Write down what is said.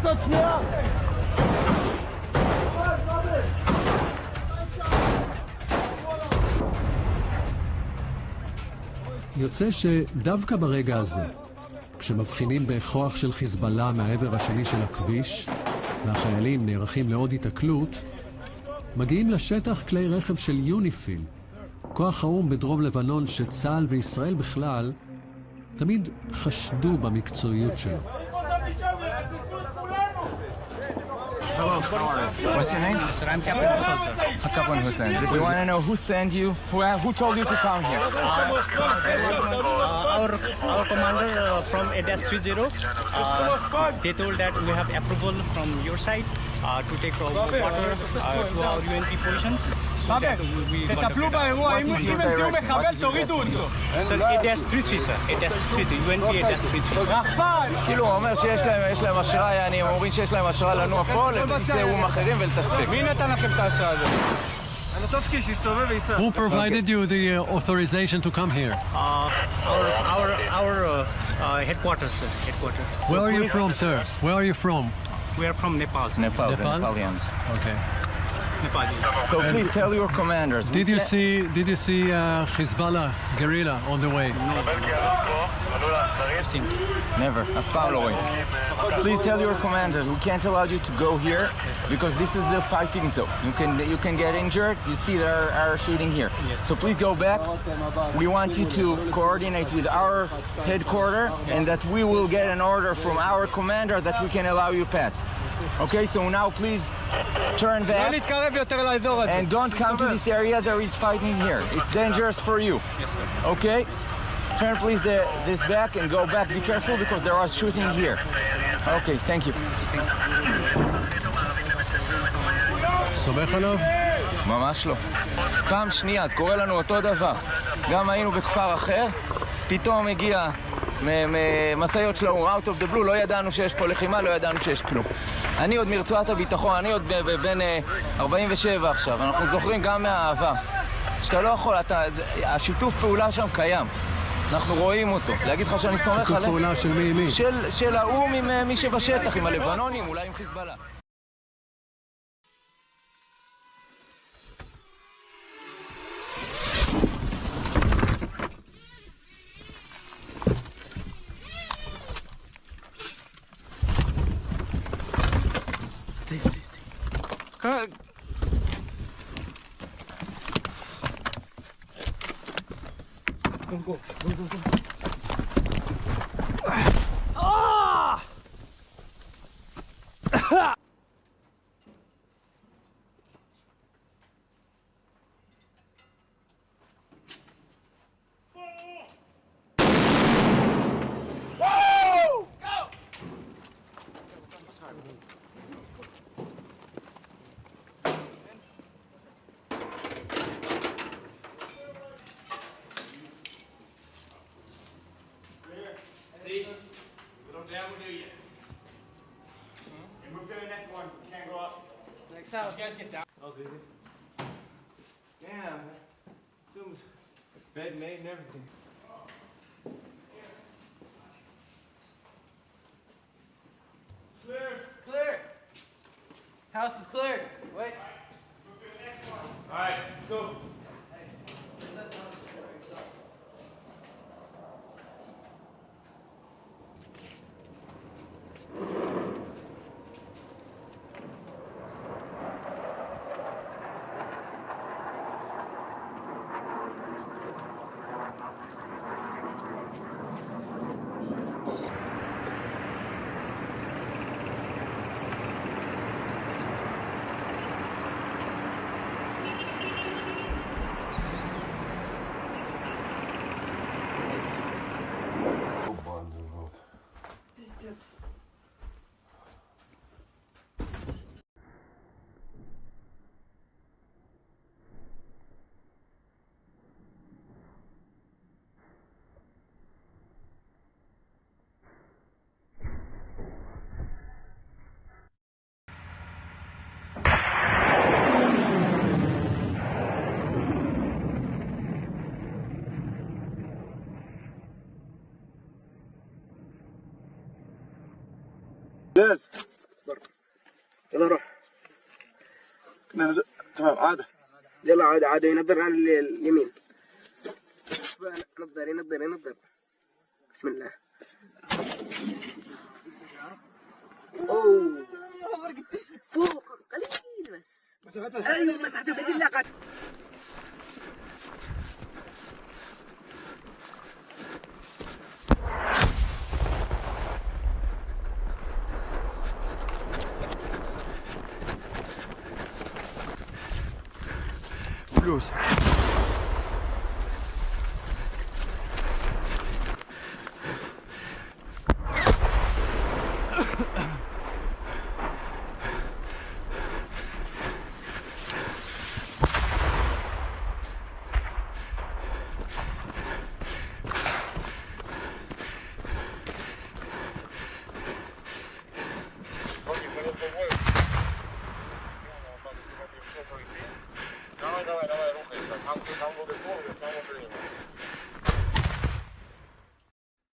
לעשות שנייה! יוצא שדווקא ברגע הזה, כשמבחינים בכוח של חיזבאללה מהעבר השני של הכביש, והחיילים נערכים לעוד התקלות, מגיעים לשטח כלי רכב של יוניפיל, כוח האום בדרום לבנון שצה"ל וישראל בכלל תמיד חשדו במקצועיות שלו. Hello, how are you? What's your name? Sir, I'm Captain Hussain, sir. Captain Hussein. We want to know who sent you, who told you to come here? Our commander from ADF-30, they told that we have approval from your side to take water to our UNP positions. תטפלו באירוע, אם הם זיהו מחבל, תורידו אותו. Sir, ADF-30, sir. ADF-30, UNP ADF-30. רחפן! כאילו, הוא אומר שיש להם אשרה, הם אומרים שיש להם אשרה לנוע פה, לבסיסי אום אחרים ולתספק. מי נתן לכם את האשרה הזאת? אנטובסקי, שיסתובב וייסע. Who provided you the authorization to come here? Our headquarters, sir. Headquarters. Where are you from, sir? Where are you from? We are from Nepal, sir. Nepal, the Nepal? Nepalians. Okay. Nepali. So please tell your commanders. Did you see Hezbollah guerrilla on the way? Never. אף פעם לא רואים. Please tell your commanders, we can't allow you to go here because this is a fighting zone. You can get injured. You see there are shooting here. So please go back. We want you to coordinate with our headquarters and that we will get an order from our commander that we can allow you pass. Okay, so now please turn לא back להתקרב יותר לאזור הזה. and don't come to this area. There is fighting here. It's dangerous for you. Yes, sir. Okay? Turn please this back and go back. Be careful because there are shooting here. Okay, thank you. סומך עליו? ממש לא. פעם שנייה, אז קורה לנו אותו דבר. גם היינו בכפר אחר, פתאום הגיע מסעיות של האום, out of the blue, לא ידענו שיש פה לחימה, לא ידענו שיש כלום. אני עוד מרצועת הביטחון, אני עוד בן 47 עכשיו, אנחנו זוכרים גם מהעבר. שאתה לא יכול, השיתוף פעולה שם קיים. אנחנו רואים אותו. להגיד לך שאני סומך עליהם? שיתוף פעולה של מי עם מי? של האום עם מי שבשטח, עם הלבנונים, אולי עם חיזבאללה. See? We don't dabble, do you? You move to the next one. Can't go up. Next house. You guys get down. That was easy. Damn. Zoom's bed made and everything. Clear. Clear. House is clear. Wait. Move to the next one. All right, let's go. تمام عادة. يلا عادة عادة ينظر على اليمين. نظر ينظر ينظر. بسم الله. اوه فوق قليل بس. ايوه مسحته بيد الله قد. فلوس. Давай, рухайся. Там